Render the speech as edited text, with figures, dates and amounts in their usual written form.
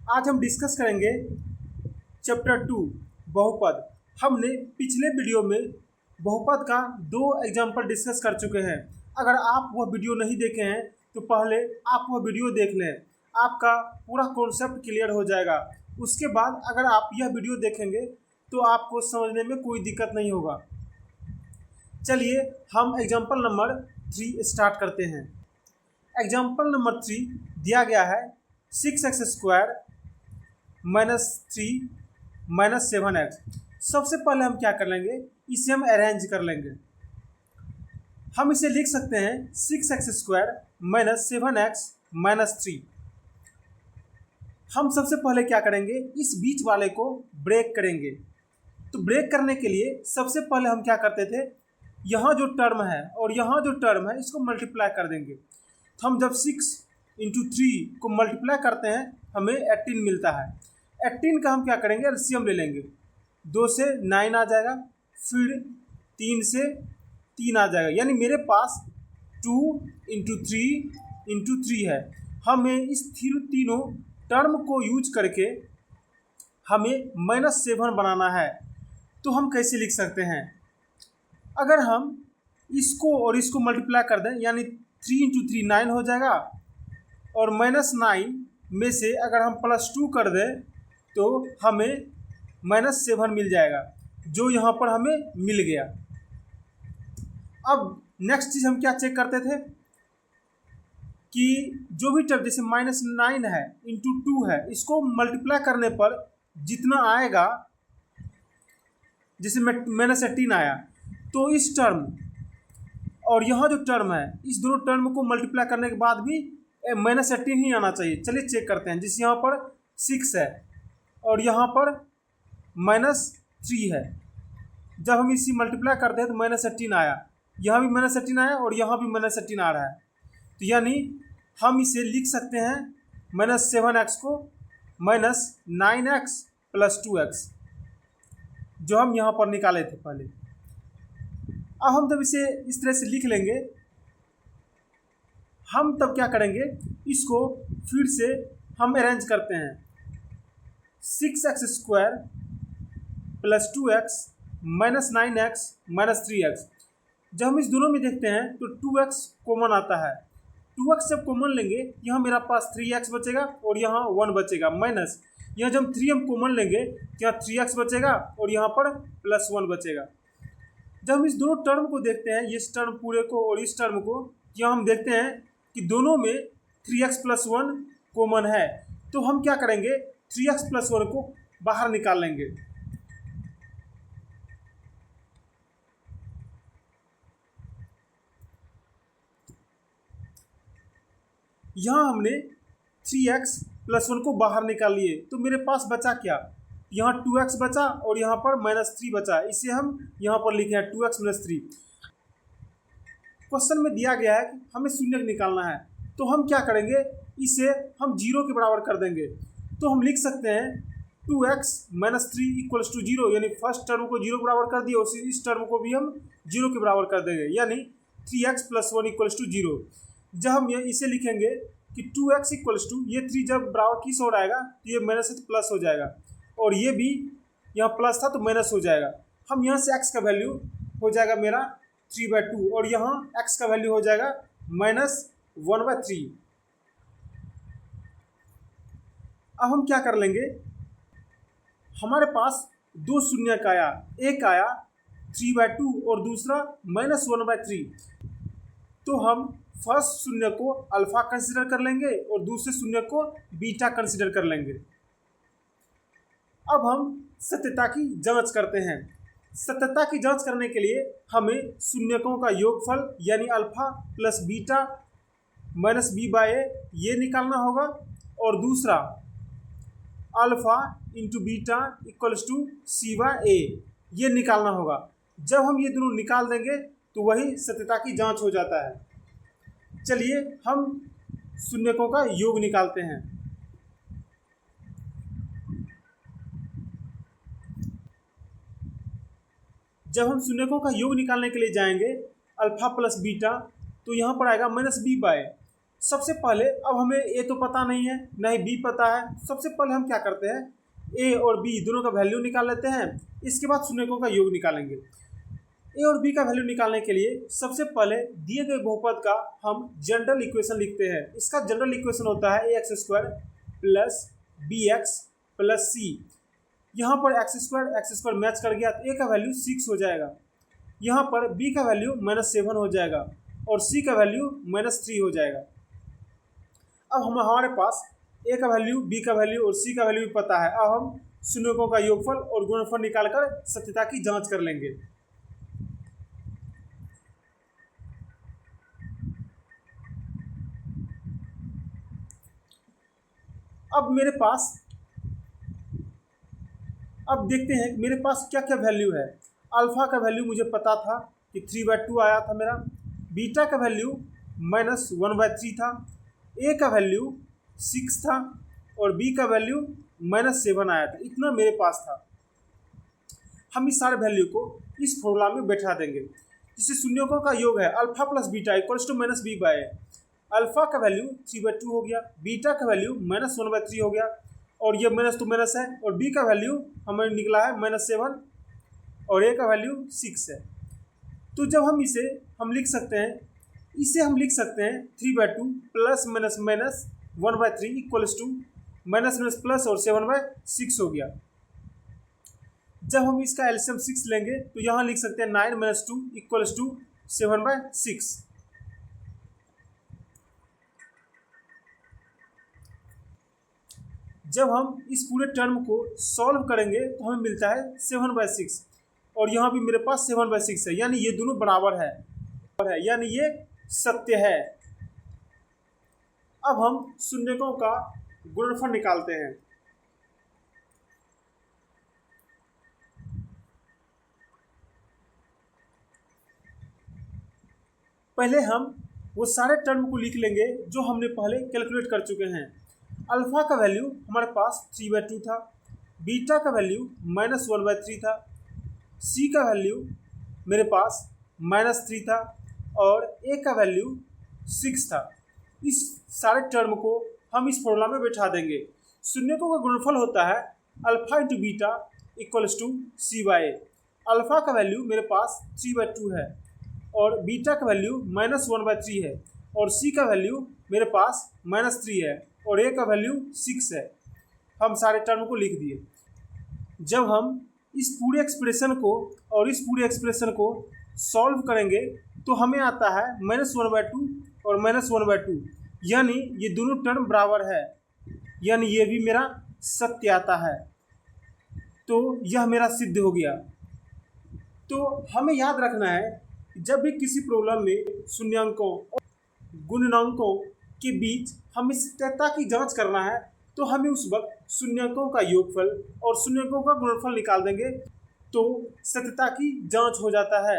आज हम डिस्कस करेंगे चैप्टर 2 बहुपद। हमने पिछले वीडियो में बहुपद का 2 एग्जाम्पल डिस्कस कर चुके हैं। अगर आप वह वीडियो नहीं देखे हैं तो पहले आप वह वीडियो देख लें, आपका पूरा कॉन्सेप्ट क्लियर हो जाएगा। उसके बाद अगर आप यह वीडियो देखेंगे तो आपको समझने में कोई दिक्कत नहीं होगा। चलिए हम एग्जाम्पल नंबर 3 स्टार्ट करते हैं। एग्जाम्पल नंबर 3 दिया गया है 6x² - 3 - 7x। सबसे पहले हम क्या कर लेंगे, इसे हम अरेंज कर लेंगे। हम इसे लिख सकते हैं 6x² - 7x - 3। हम सबसे पहले क्या करेंगे, इस बीच वाले को ब्रेक करेंगे। तो ब्रेक करने के लिए सबसे पहले हम क्या करते थे, यहाँ जो टर्म है और यहाँ जो टर्म है इसको मल्टीप्लाई कर देंगे। तो हम जब 6 × 3 को मल्टीप्लाई करते हैं हमें 18 मिलता है। 18 का हम क्या करेंगे, एलसीएम ले लेंगे। 2 से 9 आ जाएगा, फिर 3 से 3 आ जाएगा, यानी मेरे पास 2 × 3 × 3 है। हमें इस तीनों टर्म को यूज करके हमें -7 बनाना है। तो हम कैसे लिख सकते हैं, अगर हम इसको और इसको मल्टीप्लाई कर दें यानी 3 × 3 9 हो जाएगा, और -9 में से अगर हम +2 कर दें तो हमें -7 मिल जाएगा, जो यहाँ पर हमें मिल गया। अब नेक्स्ट चीज़ हम क्या चेक करते थे कि जो भी टर्म जैसे -9 है × 2 है, इसको मल्टीप्लाई करने पर जितना आएगा, जैसे -18 आया, तो इस टर्म और यहाँ जो टर्म है इस दोनों टर्म को मल्टीप्लाई करने के बाद भी -18 ही आना चाहिए। चलिए चेक करते हैं। जैसे यहाँ पर 6 है और यहाँ पर -3 है, जब हम इसी मल्टीप्लाई करते हैं तो -18 आया, यहाँ भी -18 आया और यहाँ भी -18 आ रहा है। तो यानी हम इसे लिख सकते हैं -7x को -9x + 2x, जो हम यहाँ पर निकाले थे पहले। अब हम जब इसे इस तरह से लिख लेंगे, हम तब क्या करेंगे, इसको फिर से हम अरेंज करते हैं। 6x² + 2x - 9x - 3x। जब हम इस दोनों में देखते हैं तो 2x कॉमन आता है। 2x जब कॉमन लेंगे, यहाँ मेरा पास 3x बचेगा और यहाँ 1 बचेगा माइनस। यहाँ जब 3 हम कॉमन लेंगे तो यहाँ 3x बचेगा और यहाँ पर +1 बचेगा। जब हम इस दोनों टर्म को देखते हैं, इस टर्म पूरे को और इस टर्म को, यहाँ हम देखते हैं कि दोनों में 3x + 1 कॉमन है। तो हम क्या करेंगे, 3x + 1 को बाहर निकाल लेंगे। यहाँ हमने 3x + 1 को बाहर निकाल लिए, तो मेरे पास बचा क्या, यहाँ 2x बचा और यहाँ पर -3 बचा। इसे हम यहाँ पर लिखे हैं 2x - 3। क्वेश्चन में दिया गया है कि हमें शून्य निकालना है, तो हम क्या करेंगे, इसे हम 0 के बराबर कर देंगे। तो हम लिख सकते हैं 2x - 3 = 0, यानी फर्स्ट टर्म को 0 के बराबर कर दिए और इस टर्म को भी हम 0 के बराबर कर देंगे, यानी 3x + 1 = 0। जब हम इसे लिखेंगे कि 2x = ये 3 जब बराबर किस ओर आएगा तो ये माइनस से प्लस हो जाएगा, और ये भी यहाँ प्लस था तो माइनस हो जाएगा। हम यहाँ से x का वैल्यू हो जाएगा मेरा 3/2 और यहाँ x का वैल्यू हो जाएगा -1/3। अब हम क्या कर लेंगे, हमारे पास 2 शून्य का आया, एक आया 3/2 और दूसरा -1/3। तो हम फर्स्ट शून्य को अल्फा कंसिडर कर लेंगे और दूसरे शून्य को बीटा कंसिडर कर लेंगे। अब हम सत्यता की जांच करते हैं। सत्यता की जांच करने के लिए हमें शून्यकों का योगफल यानी अल्फा + बीटा - b/a ये निकालना होगा, और दूसरा अल्फा × बीटा = c/a ये निकालना होगा। जब हम ये दोनों निकाल देंगे तो वही सत्यता की जांच हो जाता है। चलिए हम शून्यकों का योग निकालते हैं। जब हम शून्यकों का योग निकालने के लिए जाएंगे अल्फा + बीटा, तो यहाँ पर आएगा -b/a। सबसे पहले अब हमें ए तो पता नहीं है, ना ही बी पता है। सबसे पहले हम क्या करते हैं, ए और बी दोनों का वैल्यू निकाल लेते हैं। इसके बाद शून्यकों का योग निकालेंगे। ए और बी का वैल्यू निकालने के लिए सबसे पहले दिए गए बहुपद का हम जनरल इक्वेशन लिखते हैं। इसका जनरल इक्वेशन होता है A X square plus B X plus C. यहाँ पर एक्स स्क्वायर मैच कर गया तो ए का वैल्यू 6 हो जाएगा। यहाँ पर बी का वैल्यू -7 हो जाएगा और सी का वैल्यू -3 हो जाएगा। अब हमारे पास ए का वैल्यू, बी का वैल्यू और सी का वैल्यू भी पता है। अब हम शून्यकों का योगफल और गुणनफल निकालकर सत्यता की जांच कर लेंगे। अब मेरे पास, अब देखते हैं मेरे पास क्या क्या वैल्यू है। अल्फा का वैल्यू मुझे पता था कि 3/2 आया था मेरा। बीटा का वैल्यू -1/3 था। ए का वैल्यू 6 था और बी का वैल्यू -7 आया था। इतना मेरे पास था। हम इस सारे वैल्यू को इस फॉर्मूला में बैठा देंगे, जिससे शून्यकों का योग है alpha plus beta equals to -b/a। Alpha का वैल्यू 3/2 हो गया, बीटा का वैल्यू -1/3 हो गया और ये माइनस टू माइनस है, और बी का वैल्यू हमें निकला है -7 और ए का वैल्यू 6 है। तो जब हम इसे लिख सकते हैं, 3/2 plus minus minus 1/3 equals to minus minus plus और 7/6 हो गया। जब हम इसका एलसीएम 6 लेंगे तो यहाँ लिख सकते हैं 9 - 2 इक्वल्स टू 7/6। जब हम इस पूरे टर्म को सॉल्व करेंगे तो हमें मिलता है 7/6 और यहाँ भी मेरे पास 7/6 है, यानी ये दोनों बराबर है, यानी ये सत्य है। अब हम शून्यकों का गुणनफल निकालते हैं। पहले हम वो सारे टर्म को लिख लेंगे जो हमने पहले कैलकुलेट कर चुके हैं। अल्फा का वैल्यू हमारे पास 3/2 था, बीटा का वैल्यू -1/3 था, सी का वैल्यू मेरे पास -3 था और ए का वैल्यू 6 था। इस सारे टर्म को हम इस फॉर्मूला में बैठा देंगे। शून्यकों का गुणनफल होता है alpha into beta equals to c/a। Alpha का वैल्यू मेरे पास 3/2 है और बीटा का वैल्यू -1/3 है और सी का वैल्यू मेरे पास -3 है और ए का वैल्यू 6 है। हम सारे टर्म को लिख दिए। जब हम इस पूरे एक्सप्रेशन को और इस पूरे एक्सप्रेशन को सॉल्व करेंगे तो हमें आता है -1/2 और -1/2, यानी ये दोनों टर्म बराबर है, यानी ये भी मेरा सत्य आता है। तो यह मेरा सिद्ध हो गया। तो हमें याद रखना है, जब भी किसी प्रॉब्लम में शून्यांकों और गुणनांकों के बीच हमें सत्यता की जांच करना है तो हमें उस वक्त शून्यकों का योगफल और शून्यकों का गुणनफल निकाल देंगे तो सत्यता की जांच हो जाता है।